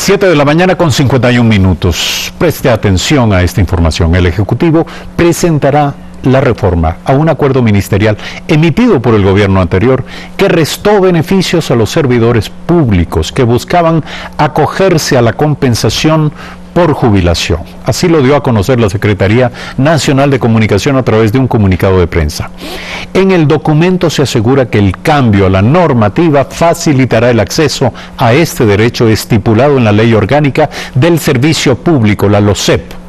7 de la mañana con 51 minutos. Preste atención a esta información. El Ejecutivo presentará la reforma a un acuerdo ministerial emitido por el gobierno anterior que restó beneficios a los servidores públicos que buscaban acogerse a la compensación por jubilación. Así lo dio a conocer la Secretaría Nacional de Comunicación a través de un comunicado de prensa. En el documento se asegura que el cambio a la normativa facilitará el acceso a este derecho estipulado en la Ley Orgánica del Servicio Público, la LOSEP.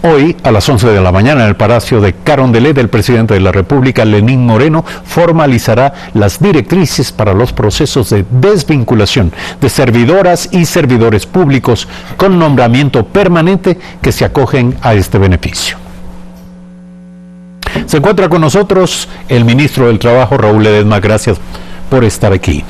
Hoy, a las 11 de la mañana, en el Palacio de Carondelet, el presidente de la República, Lenín Moreno, formalizará las directrices para los procesos de desvinculación de servidoras y servidores públicos con nombramiento permanente que se acogen a este beneficio. Se encuentra con nosotros el ministro del Trabajo, Raúl Ledesma. Gracias por estar aquí.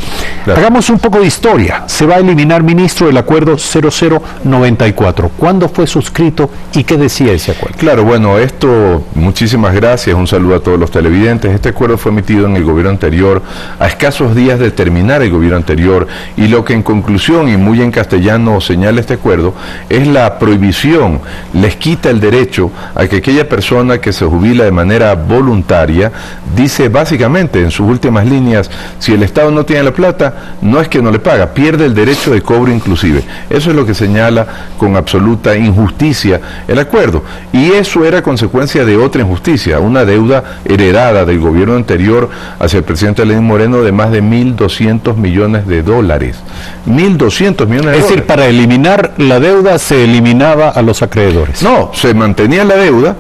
Claro. Hagamos un poco de historia. Se va a eliminar, ministro, el acuerdo 0094. ¿Cuándo fue suscrito y qué decía ese acuerdo? Claro, bueno, esto, muchísimas gracias, un saludo a todos los televidentes. Este acuerdo fue emitido en el gobierno anterior, a escasos días de terminar el gobierno anterior, y lo que en conclusión y muy en castellano señala este acuerdo es la prohibición, les quita el derecho a que aquella persona que se jubila de manera voluntaria, dice básicamente en sus últimas líneas, si el Estado no tiene la plata, no es que no le paga, pierde el derecho de cobro inclusive. Eso es lo que señala con absoluta injusticia el acuerdo. Y eso era consecuencia de otra injusticia, una deuda heredada del gobierno anterior hacia el presidente Lenín Moreno de más de 1.200 millones de dólares. 1.200 millones de dólares. Es decir, para eliminar la deuda se eliminaba a los acreedores. No, se mantenía la deuda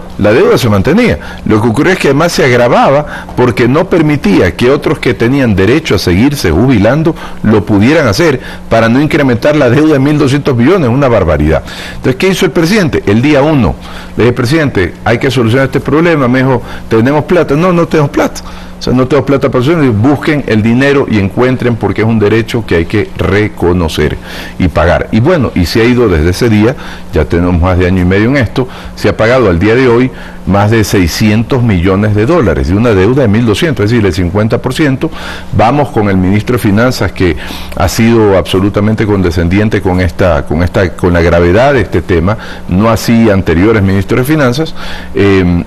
se mantenía. Lo que ocurrió es que además se agravaba porque no permitía que otros que tenían derecho a seguirse jubilando lo pudieran hacer para no incrementar la deuda de 1.200 millones, una barbaridad. Entonces, ¿qué hizo el presidente? El día 1, le dije, presidente, hay que solucionar este problema. Me dijo, ¿tenemos plata? No, no tenemos plata. O sea, no tengo plata para solucionar. Busquen el dinero y encuentren, porque es un derecho que hay que reconocer y pagar. Y bueno, y se ha ido desde ese día, ya tenemos más de año y medio en esto, se ha pagado al día de hoy más de 600 millones de dólares de una deuda de 1.200, es decir, el 50%. Vamos con el ministro de Finanzas, que ha sido absolutamente condescendiente con la gravedad de este tema, no así anteriores ministros de Finanzas.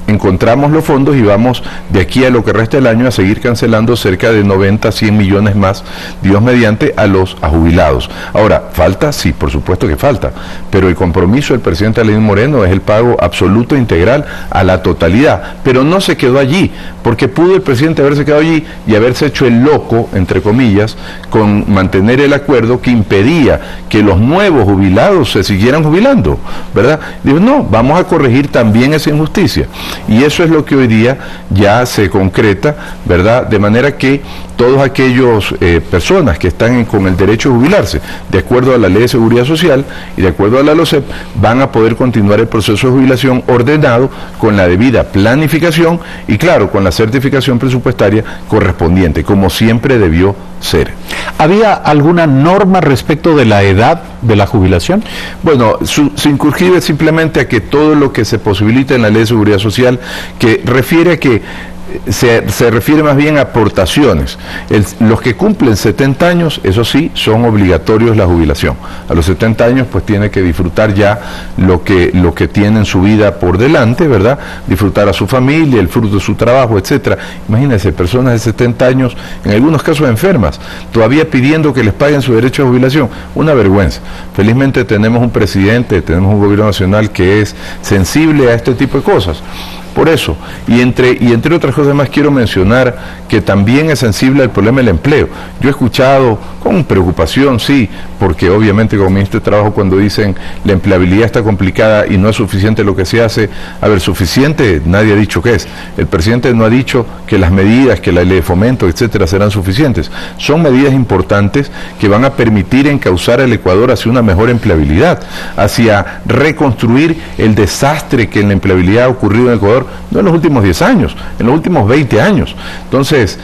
Encontramos los fondos y vamos de aquí a lo que resta del año a seguir cancelando cerca de 90, 100 millones más, Dios mediante, a jubilados. Ahora, ¿falta? Sí, por supuesto que falta, pero el compromiso del presidente Lenín Moreno es el pago absoluto e integral a la totalidad, pero no se quedó allí, porque pudo el presidente haberse quedado allí y haberse hecho el loco, entre comillas, con mantener el acuerdo que impedía que los nuevos jubilados se siguieran jubilando, ¿verdad? Dijo, no, vamos a corregir también esa injusticia, y eso es lo que hoy día ya se concreta, ¿verdad? De manera que todos aquellos personas que están con el derecho a jubilarse, de acuerdo a la Ley de Seguridad Social y de acuerdo a la LOSEP, van a poder continuar el proceso de jubilación ordenado, con la debida planificación y, claro, con la certificación presupuestaria correspondiente, como siempre debió ser. ¿Había alguna norma respecto de la edad de la jubilación? Bueno, se incursive simplemente a que todo lo que se posibilita en la Ley de Seguridad Social, que refiere a que se refiere más bien a aportaciones. Los que cumplen 70 años, eso sí, son obligatorios la jubilación. A los 70 años pues tiene que disfrutar ya lo que tiene en su vida por delante, ¿verdad? Disfrutar a su familia, el fruto de su trabajo, etcétera. Imagínense, personas de 70 años, en algunos casos enfermas, todavía pidiendo que les paguen su derecho a jubilación. Una vergüenza. Felizmente tenemos un presidente, tenemos un gobierno nacional que es sensible a este tipo de cosas. Por eso, y entre otras cosas más, quiero mencionar que también es sensible al problema del empleo. Yo he escuchado con preocupación, sí, porque obviamente como ministro de Trabajo, cuando dicen la empleabilidad está complicada y no es suficiente lo que se hace, a ver, suficiente nadie ha dicho que es. El presidente no ha dicho que las medidas, que la ley de fomento, etcétera, serán suficientes. Son medidas importantes que van a permitir encauzar al Ecuador hacia una mejor empleabilidad, hacia reconstruir el desastre que en la empleabilidad ha ocurrido en el Ecuador, no en los últimos 10 años, en los últimos 20 años. Entonces,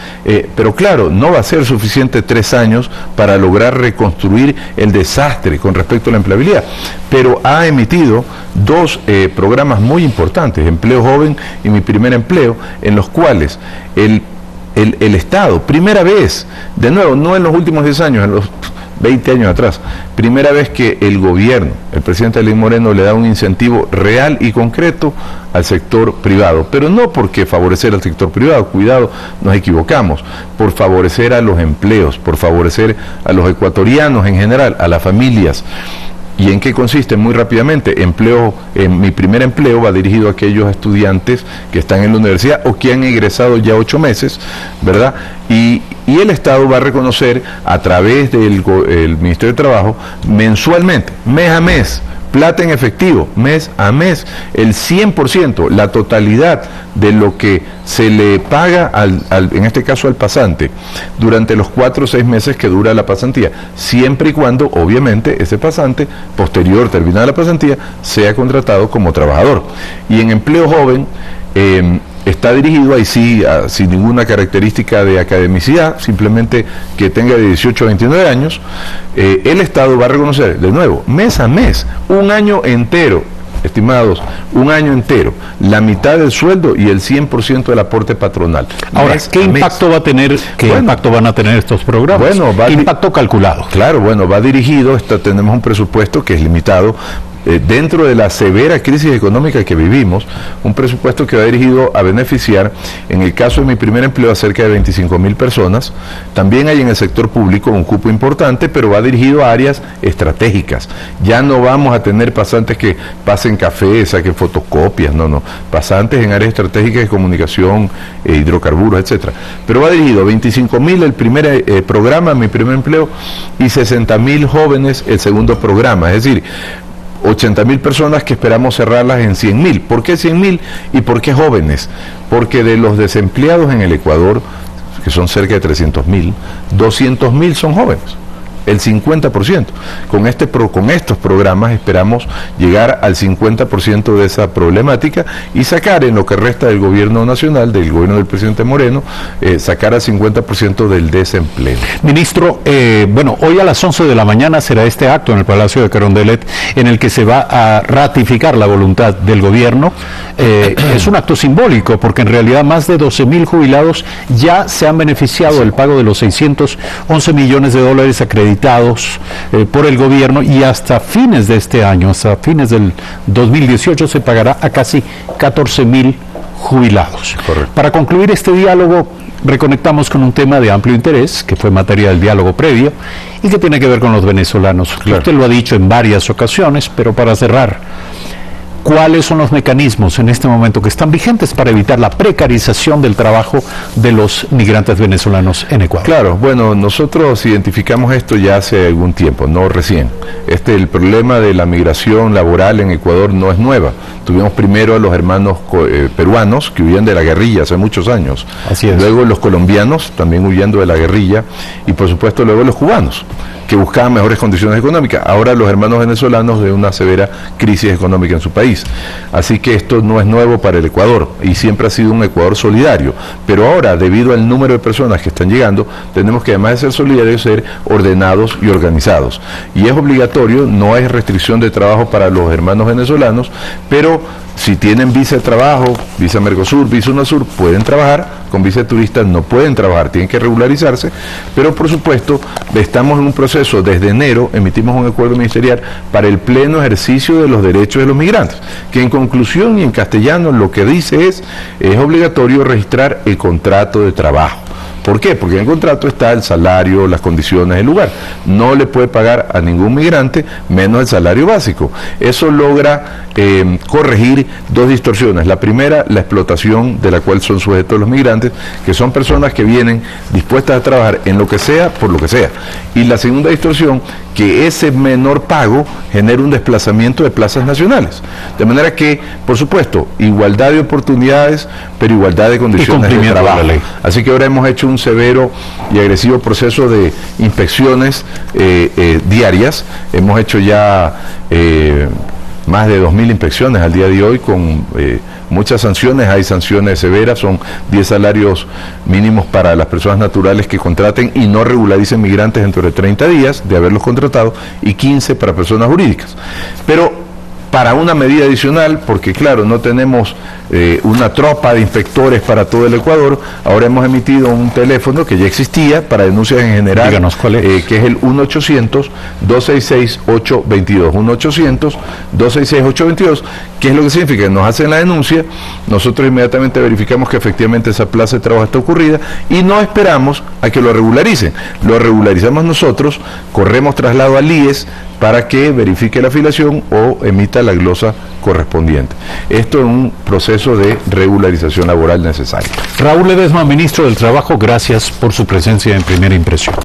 pero claro, no va a ser suficiente 3 años para lograr reconstruir el desastre con respecto a la empleabilidad, pero ha emitido 2 programas muy importantes, Empleo Joven y Mi Primer Empleo, en los cuales el Estado, primera vez, de nuevo, no en los últimos 10 años, 20 años atrás. Primera vez que el gobierno, el presidente Lenín Moreno, le da un incentivo real y concreto al sector privado, pero no porque favorecer al sector privado, cuidado, nos equivocamos, por favorecer a los empleos, por favorecer a los ecuatorianos en general, a las familias. ¿Y en qué consiste? Muy rápidamente, mi primer empleo va dirigido a aquellos estudiantes que están en la universidad o que han egresado ya 8 meses, ¿verdad? Y el Estado va a reconocer a través del Ministerio de Trabajo mensualmente, mes a mes, plata en efectivo, mes a mes, el 100%, la totalidad de lo que se le paga, en este caso al pasante, durante los 4 o 6 meses que dura la pasantía, siempre y cuando, obviamente, ese pasante, posterior, terminada la pasantía, sea contratado como trabajador. Y en empleo joven, está dirigido ahí sí, sin ninguna característica de academicidad, simplemente que tenga de 18 a 29 años, el Estado va a reconocer, de nuevo, mes a mes, un año entero, estimados, un año entero, la mitad del sueldo y el 100% del aporte patronal. Ahora, ¿qué impacto va a tener, impacto van a tener estos programas? Bueno, ¿Qué impacto calculado? Claro, bueno, va dirigido, tenemos un presupuesto que es limitado, dentro de la severa crisis económica que vivimos, un presupuesto que va dirigido a beneficiar, en el caso de mi primer empleo, a cerca de 25.000 personas. También hay en el sector público un cupo importante, pero va dirigido a áreas estratégicas. Ya no vamos a tener pasantes que pasen café, saquen fotocopias, no, pasantes en áreas estratégicas de comunicación, hidrocarburos, etcétera. Pero va dirigido a 25.000 el primer programa, mi primer empleo, y 60.000 jóvenes el segundo programa, es decir, 80.000 personas que esperamos cerrarlas en 100.000. ¿Por qué 100.000 y por qué jóvenes? Porque de los desempleados en el Ecuador, que son cerca de 300.000, 200.000 son jóvenes, el 50%. Con estos programas esperamos llegar al 50% de esa problemática y sacar en lo que resta del gobierno nacional, del gobierno del presidente Moreno, sacar al 50% del desempleo. Ministro, hoy a las 11 de la mañana será este acto en el Palacio de Carondelet en el que se va a ratificar la voluntad del gobierno. Es un acto simbólico porque en realidad más de 12.000 jubilados ya se han beneficiado del pago de los 611 millones de dólares acreditados por el gobierno, y hasta fines de este año, hasta fines del 2018, se pagará a casi 14.000 jubilados. Correcto. Para concluir este diálogo, reconectamos con un tema de amplio interés, que fue materia del diálogo previo, y que tiene que ver con los venezolanos. Claro. Usted lo ha dicho en varias ocasiones, pero para cerrar, ¿cuáles son los mecanismos en este momento que están vigentes para evitar la precarización del trabajo de los migrantes venezolanos en Ecuador? Claro, bueno, nosotros identificamos esto ya hace algún tiempo, no recién. El problema de la migración laboral en Ecuador no es nueva. Tuvimos primero a los hermanos peruanos que huían de la guerrilla hace muchos años. Así es. Luego los colombianos también huyendo de la guerrilla, y por supuesto luego los cubanos, que buscaban mejores condiciones económicas. Ahora los hermanos venezolanos de una severa crisis económica en su país. Así que esto no es nuevo para el Ecuador y siempre ha sido un Ecuador solidario. Pero ahora, debido al número de personas que están llegando, tenemos que, además de ser solidarios, ser ordenados y organizados. Y es obligatorio, no hay restricción de trabajo para los hermanos venezolanos, pero si tienen visa de trabajo, visa Mercosur, visa UNASUR, pueden trabajar. Con visa de turista no pueden trabajar, tienen que regularizarse, pero por supuesto estamos en un proceso. Desde enero emitimos un acuerdo ministerial para el pleno ejercicio de los derechos de los migrantes, que en conclusión y en castellano lo que dice es obligatorio registrar el contrato de trabajo. ¿Por qué? Porque en el contrato está el salario, las condiciones, el lugar. No le puede pagar a ningún migrante menos el salario básico. Eso logra corregir dos distorsiones. La primera, la explotación de la cual son sujetos los migrantes, que son personas que vienen dispuestas a trabajar en lo que sea, por lo que sea. Y la segunda distorsión, que ese menor pago genera un desplazamiento de plazas nacionales. De manera que, por supuesto, igualdad de oportunidades, pero igualdad de condiciones de trabajo. Así que ahora hemos hecho un severo y agresivo proceso de inspecciones diarias. Hemos hecho ya más de 2.000 inspecciones al día de hoy, con muchas sanciones. Hay sanciones severas, son 10 salarios mínimos para las personas naturales que contraten y no regularicen migrantes dentro de 30 días de haberlos contratado, y 15 para personas jurídicas. Pero para una medida adicional, porque claro, no tenemos una tropa de inspectores para todo el Ecuador. Ahora hemos emitido un teléfono que ya existía para denuncias en general. Díganos cuál es. Que es el 1-800-266-822, 1-800-266-822, que es lo que significa que nos hacen la denuncia, nosotros inmediatamente verificamos que efectivamente esa plaza de trabajo está ocurrida y no esperamos a que lo regularicen, lo regularizamos nosotros, corremos traslado al IES para que verifique la afiliación o emita la glosa correspondiente. Esto es un proceso de regularización laboral necesario. Raúl Ledesma, ministro del Trabajo, gracias por su presencia en Primera Impresión.